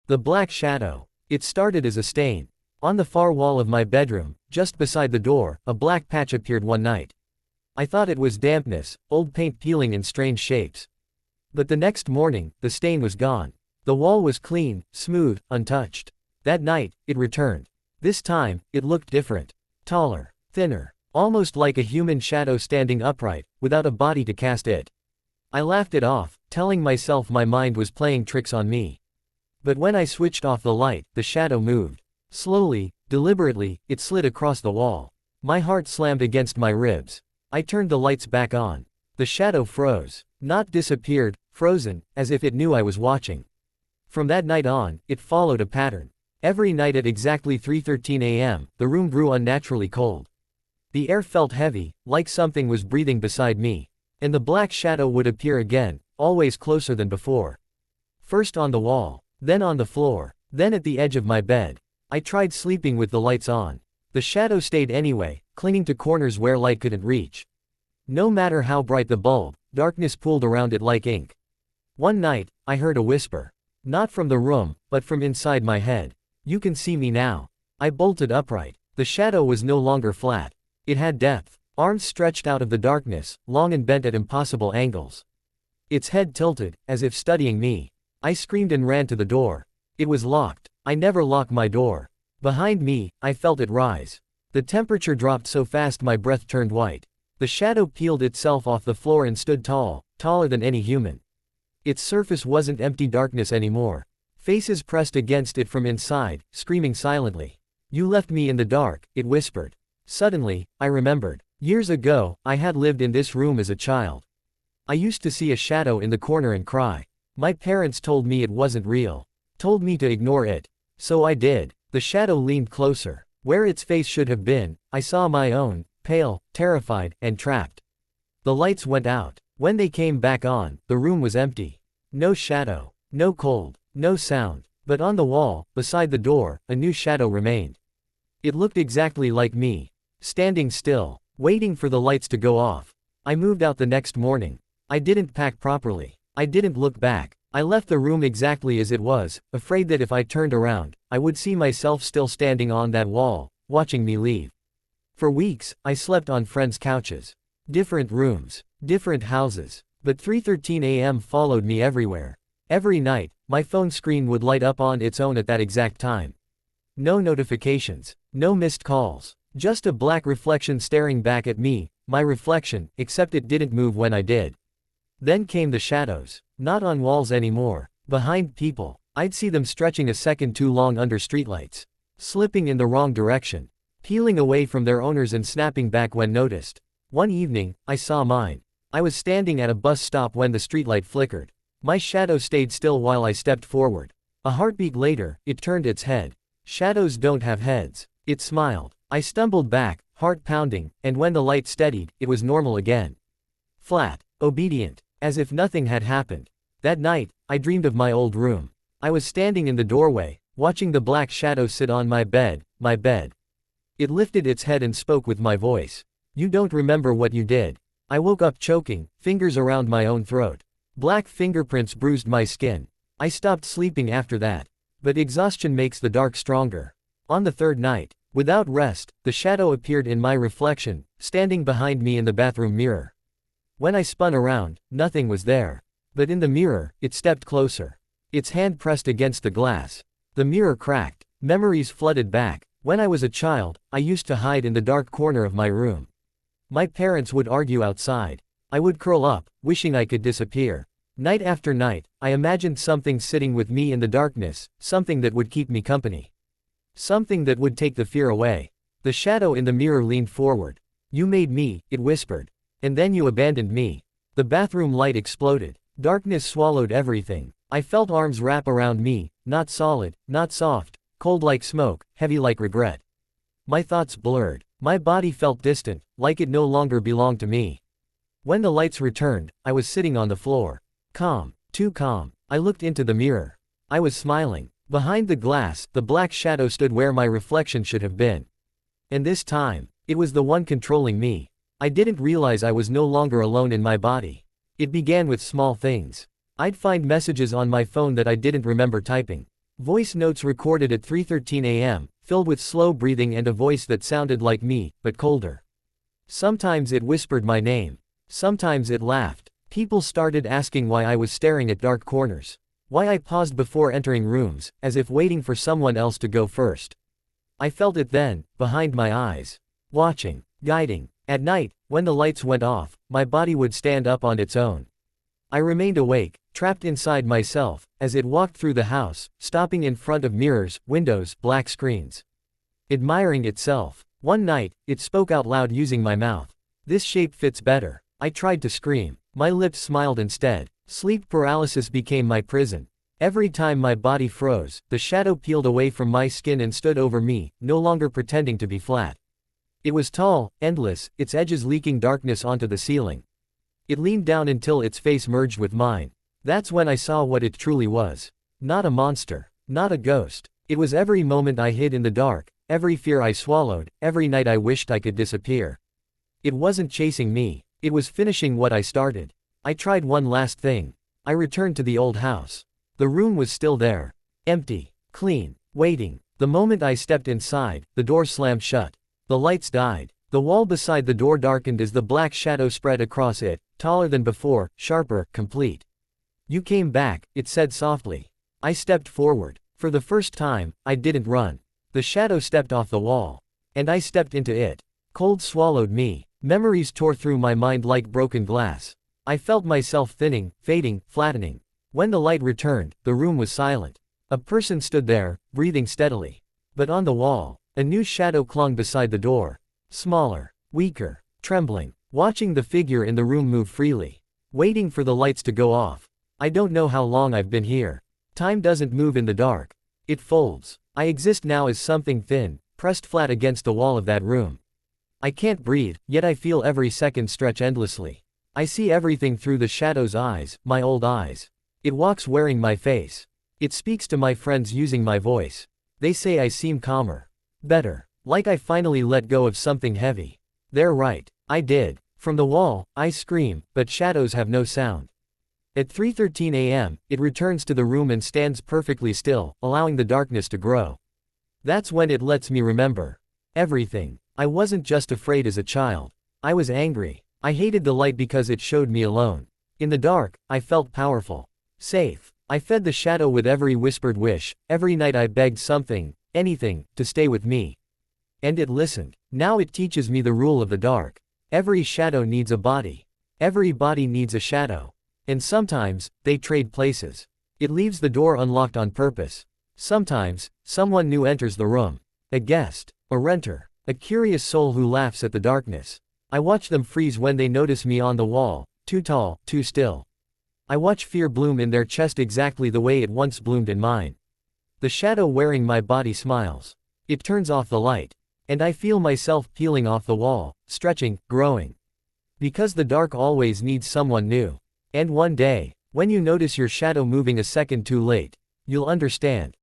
The black shadow. It started as a stain. On the far wall of my bedroom, just beside the door, a black patch appeared one night. I thought it was dampness, old paint peeling in strange shapes. But the next morning, the stain was gone. The wall was clean, smooth, untouched. That night, it returned. This time, it looked different. Taller, thinner, almost like a human shadow standing upright, without a body to cast it. I laughed it off, telling myself my mind was playing tricks on me. But when I switched off the light, the shadow moved. Slowly, deliberately, it slid across the wall. My heart slammed against my ribs. I turned the lights back on. The shadow froze. Not disappeared, frozen, as if it knew I was watching. From that night on, it followed a pattern. Every night at exactly 3:13 a.m., the room grew unnaturally cold. The air felt heavy, like something was breathing beside me. And the black shadow would appear again, always closer than before. First on the wall, then on the floor, then at the edge of my bed. I tried sleeping with the lights on. The shadow stayed anyway, clinging to corners where light couldn't reach. No matter how bright the bulb, darkness pooled around it like ink. One night, I heard a whisper. Not from the room, but from inside my head. "You can see me now." I bolted upright. The shadow was no longer flat. It had depth. Arms stretched out of the darkness, long and bent at impossible angles. Its head tilted, as if studying me. I screamed and ran to the door. It was locked. I never lock my door. Behind me, I felt it rise. The temperature dropped so fast my breath turned white. The shadow peeled itself off the floor and stood tall, taller than any human. Its surface wasn't empty darkness anymore. Faces pressed against it from inside, screaming silently. "You left me in the dark," it whispered. Suddenly, I remembered. Years ago, I had lived in this room as a child. I used to see a shadow in the corner and cry. My parents told me it wasn't real. Told me to ignore it. So I did. The shadow leaned closer. Where its face should have been, I saw my own, pale, terrified, and trapped. The lights went out. When they came back on, the room was empty. No shadow. No cold. No sound. But on the wall, beside the door, a new shadow remained. It looked exactly like me. Standing still, waiting for the lights to go off. I moved out the next morning. I didn't pack properly. I didn't look back. I left the room exactly as it was, afraid that if I turned around, I would see myself still standing on that wall, watching me leave. For weeks, I slept on friends' couches. Different rooms. Different houses. But 3:13 a.m. followed me everywhere. Every night, my phone screen would light up on its own at that exact time. No notifications. No missed calls. Just a black reflection staring back at me, my reflection, except it didn't move when I did. Then came the shadows. Not on walls anymore. Behind people. I'd see them stretching a second too long under streetlights. Slipping in the wrong direction. Peeling away from their owners and snapping back when noticed. One evening, I saw mine. I was standing at a bus stop when the streetlight flickered. My shadow stayed still while I stepped forward. A heartbeat later, it turned its head. Shadows don't have heads. It smiled. I stumbled back, heart pounding, and when the light steadied, it was normal again. Flat. Obedient. As if nothing had happened. That night, I dreamed of my old room. I was standing in the doorway, watching the black shadow sit on my bed. It lifted its head and spoke with my voice. "You don't remember what you did." I woke up choking, fingers around my own throat. Black fingerprints bruised my skin. I stopped sleeping after that. But exhaustion makes the dark stronger. On the third night, without rest, the shadow appeared in my reflection, standing behind me in the bathroom mirror. When I spun around, nothing was there. But in the mirror, it stepped closer. Its hand pressed against the glass. The mirror cracked. Memories flooded back. When I was a child, I used to hide in the dark corner of my room. My parents would argue outside. I would curl up, wishing I could disappear. Night after night, I imagined something sitting with me in the darkness, something that would keep me company. Something that would take the fear away. The shadow in the mirror leaned forward. "You made me," it whispered. "And then you abandoned me." The bathroom light exploded. Darkness swallowed everything. I felt arms wrap around me, not solid, not soft, cold like smoke, heavy like regret. My thoughts blurred. My body felt distant, like it no longer belonged to me. When the lights returned, I was sitting on the floor. Calm. Too calm. I looked into the mirror. I was smiling. Behind the glass, the black shadow stood where my reflection should have been. And this time, it was the one controlling me. I didn't realize I was no longer alone in my body. It began with small things. I'd find messages on my phone that I didn't remember typing. Voice notes recorded at 3:13 a.m., filled with slow breathing and a voice that sounded like me, but colder. Sometimes it whispered my name. Sometimes it laughed. People started asking why I was staring at dark corners. Why I paused before entering rooms, as if waiting for someone else to go first. I felt it then, behind my eyes. Watching. Guiding. At night, when the lights went off, my body would stand up on its own. I remained awake, trapped inside myself, as it walked through the house, stopping in front of mirrors, windows, black screens. Admiring itself. One night, it spoke out loud using my mouth. "This shape fits better." I tried to scream. My lips smiled instead. Sleep paralysis became my prison. Every time my body froze, the shadow peeled away from my skin and stood over me, no longer pretending to be flat. It was tall, endless, its edges leaking darkness onto the ceiling. It leaned down until its face merged with mine. That's when I saw what it truly was. Not a monster. Not a ghost. It was every moment I hid in the dark, every fear I swallowed, every night I wished I could disappear. It wasn't chasing me. It was finishing what I started. I tried one last thing. I returned to the old house. The room was still there. Empty. Clean. Waiting. The moment I stepped inside, the door slammed shut. The lights died. The wall beside the door darkened as the black shadow spread across it, taller than before, sharper, complete. "You came back," it said softly. I stepped forward. For the first time, I didn't run. The shadow stepped off the wall. And I stepped into it. Cold swallowed me. Memories tore through my mind like broken glass. I felt myself thinning, fading, flattening. When the light returned, the room was silent. A person stood there, breathing steadily. But on the wall, a new shadow clung beside the door. Smaller, weaker, trembling, watching the figure in the room move freely. Waiting for the lights to go off. I don't know how long I've been here. Time doesn't move in the dark. It folds. I exist now as something thin, pressed flat against the wall of that room. I can't breathe, yet I feel every second stretch endlessly. I see everything through the shadow's eyes, my old eyes. It walks wearing my face. It speaks to my friends using my voice. They say I seem calmer. Better. Like I finally let go of something heavy. They're right. I did. From the wall, I scream, but shadows have no sound. At 3:13 a.m., it returns to the room and stands perfectly still, allowing the darkness to grow. That's when it lets me remember everything. I wasn't just afraid as a child. I was angry. I hated the light because it showed me alone. In the dark, I felt powerful. Safe. I fed the shadow with every whispered wish. Every night I begged something, anything, to stay with me. And it listened. Now it teaches me the rule of the dark. Every shadow needs a body. Every body needs a shadow. And sometimes, they trade places. It leaves the door unlocked on purpose. Sometimes, someone new enters the room. A guest. A renter. A curious soul who laughs at the darkness. I watch them freeze when they notice me on the wall, too tall, too still. I watch fear bloom in their chest exactly the way it once bloomed in mine. The shadow wearing my body smiles. It turns off the light. And I feel myself peeling off the wall, stretching, growing. Because the dark always needs someone new. And one day, when you notice your shadow moving a second too late, you'll understand.